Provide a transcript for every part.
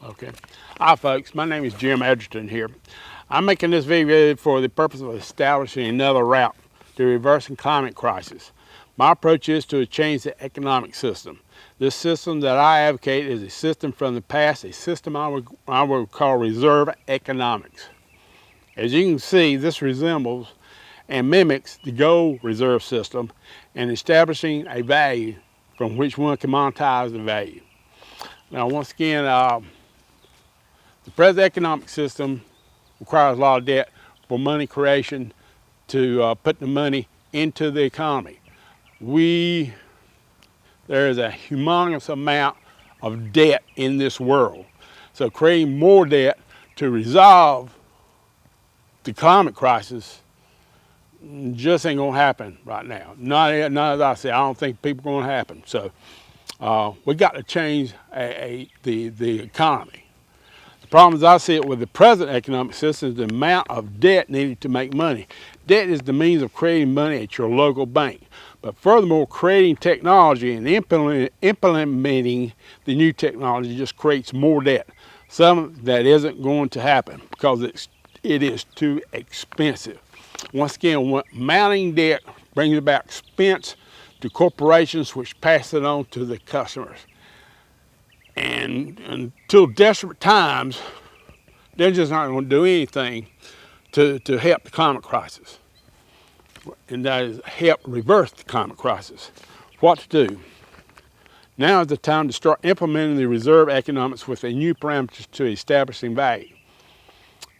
Okay. Hi folks, my name is Jim Edgerton here. I'm making this video for the purpose of establishing another route to reversing climate crisis. My approach is to change the economic system. This system that I advocate is a system from the past, a system I would call reserve economics. As you can see, this resembles and mimics the gold reserve system and establishing a value from which one can monetize the value. Now once again, the present economic system requires a lot of debt for money creation to put the money into the economy. There is a humongous amount of debt in this world. So creating more debt to resolve the climate crisis just ain't gonna happen right now. Not as I say, I don't think people are gonna happen. So we got to change the economy. The problem as I see it with the present economic system is the amount of debt needed to make money. Debt is the means of creating money at your local bank. But furthermore, creating technology and implementing the new technology just creates more debt. Some that isn't going to happen because it is too expensive. Once again, mounting debt brings about expense to corporations which pass it on to the customers. And until desperate times, they're just not going to do anything to help the climate crisis. And that is help reverse the climate crisis. What to do? Now is the time to start implementing the reserve economics with a new parameters to establishing value.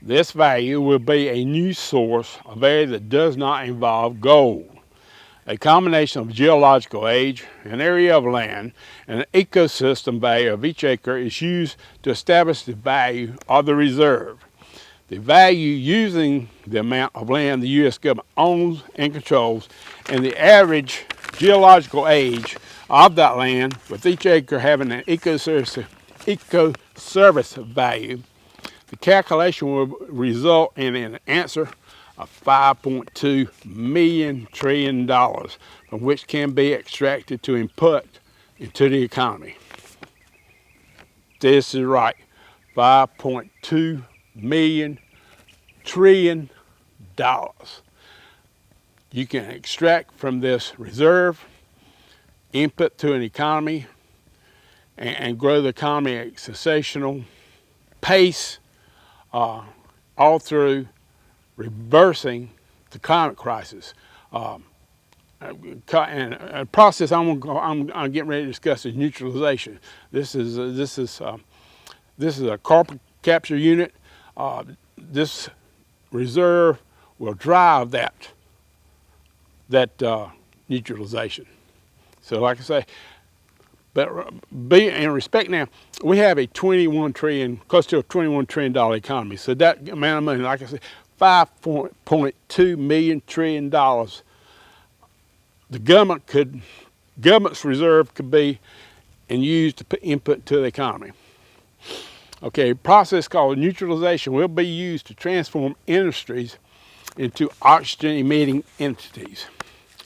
This value will be a new source, a value that does not involve gold. A combination of geological age, an area of land, and an ecosystem value of each acre is used to establish the value of the reserve. The value using the amount of land the U.S. government owns and controls, and the average geological age of that land, with each acre having an ecoservice value. The calculation will result in an answer of $5.2 million trillion, from which can be extracted to input into the economy. This is right, $5.2 million trillion. You can extract from this reserve, input to an economy, and grow the economy at a sensational pace, all through reversing the climate crisis. And a process I'm getting ready to discuss is neutralization. This is a carbon capture unit. This reserve will drive that neutralization. So, like I say, but be in respect now, we have a close to a $21 trillion economy. So that amount of money, like I said, $5.2 million trillion. The government's reserve could be and used to put input to the economy. Okay, a process called neutralization will be used to transform industries into oxygen-emitting entities.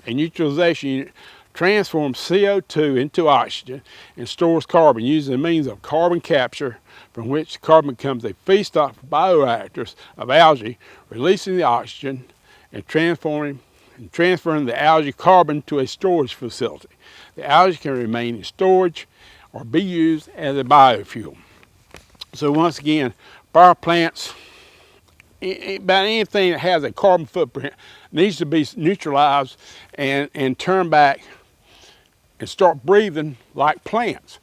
A neutralization unit transforms CO2 into oxygen and stores carbon using the means of carbon capture, from which carbon becomes a feedstock for bioreactors of algae, releasing the oxygen and transferring the algae carbon to a storage facility. The algae can remain in storage or be used as a biofuel. So once again, power plants, about anything that has a carbon footprint needs to be neutralized and turned back and start breathing like plants.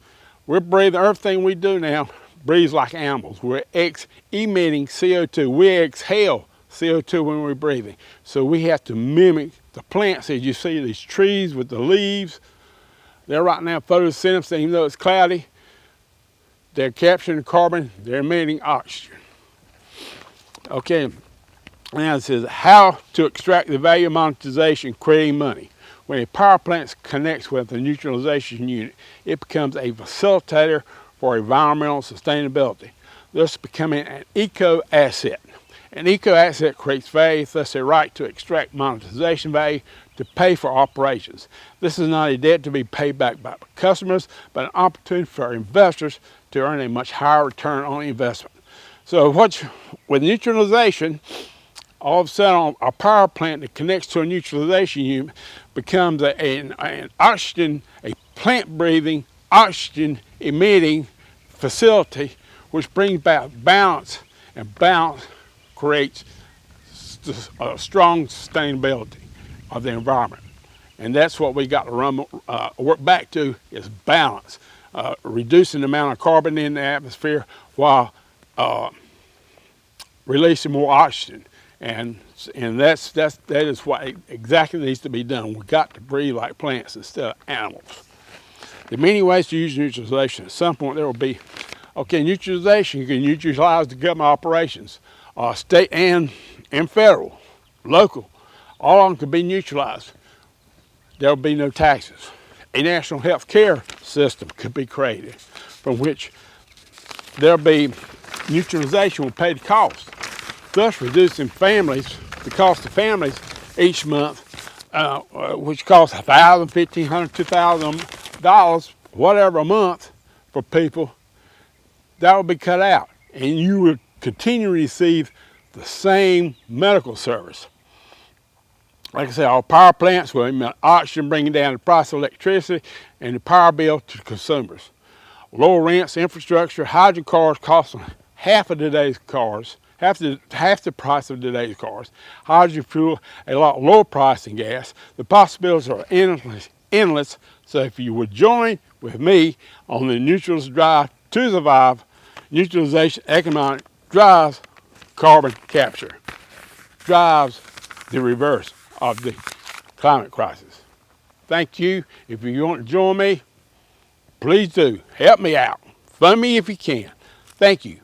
We're breathing, everything we do now breathes like animals. We're emitting CO2. We exhale CO2 when we're breathing. So we have to mimic the plants. As you see these trees with the leaves, they're right now photosynthesis, even though it's cloudy, they're capturing carbon, they're emitting oxygen. Okay, now it says how to extract the value of monetization, creating money. When a power plant connects with a neutralization unit, it becomes a facilitator for environmental sustainability, thus becoming an eco-asset. An eco-asset creates value, thus a right to extract monetization value to pay for operations. This is not a debt to be paid back by customers, but an opportunity for investors to earn a much higher return on investment. So with neutralization, all of a sudden a power plant that connects to a neutralization unit becomes an oxygen, a plant-breathing, oxygen-emitting facility, which brings about balance, and balance creates a strong sustainability of the environment. And that's what we got to work back to, is balance, reducing the amount of carbon in the atmosphere while releasing more oxygen. And that is what exactly needs to be done. We've got to breathe like plants instead of animals. There are many ways to use neutralization. At some point there will be, okay, neutralization, you can neutralize the government operations, state and federal, local, all of them can be neutralized. There will be no taxes. A national health care system could be created from which there'll be neutralization will pay the cost, thus reducing the cost of families each month, which costs $1,000, $1,500, $2,000, whatever a month for people. That will be cut out, and you will continue to receive the same medical service. Like I said, our power plants will emit oxygen, bringing down the price of electricity and the power bill to consumers. Lower rents, infrastructure, hydrogen cars cost half of today's cars, half the price of today's cars. Hydrogen fuel, a lot lower price than gas. The possibilities are endless. So if you would join with me on the neutralization drive to survive, neutralization economic drives carbon capture, drives the reverse of the climate crisis. Thank you. If you want to join me, please do. Help me out. Fund me if you can. Thank you.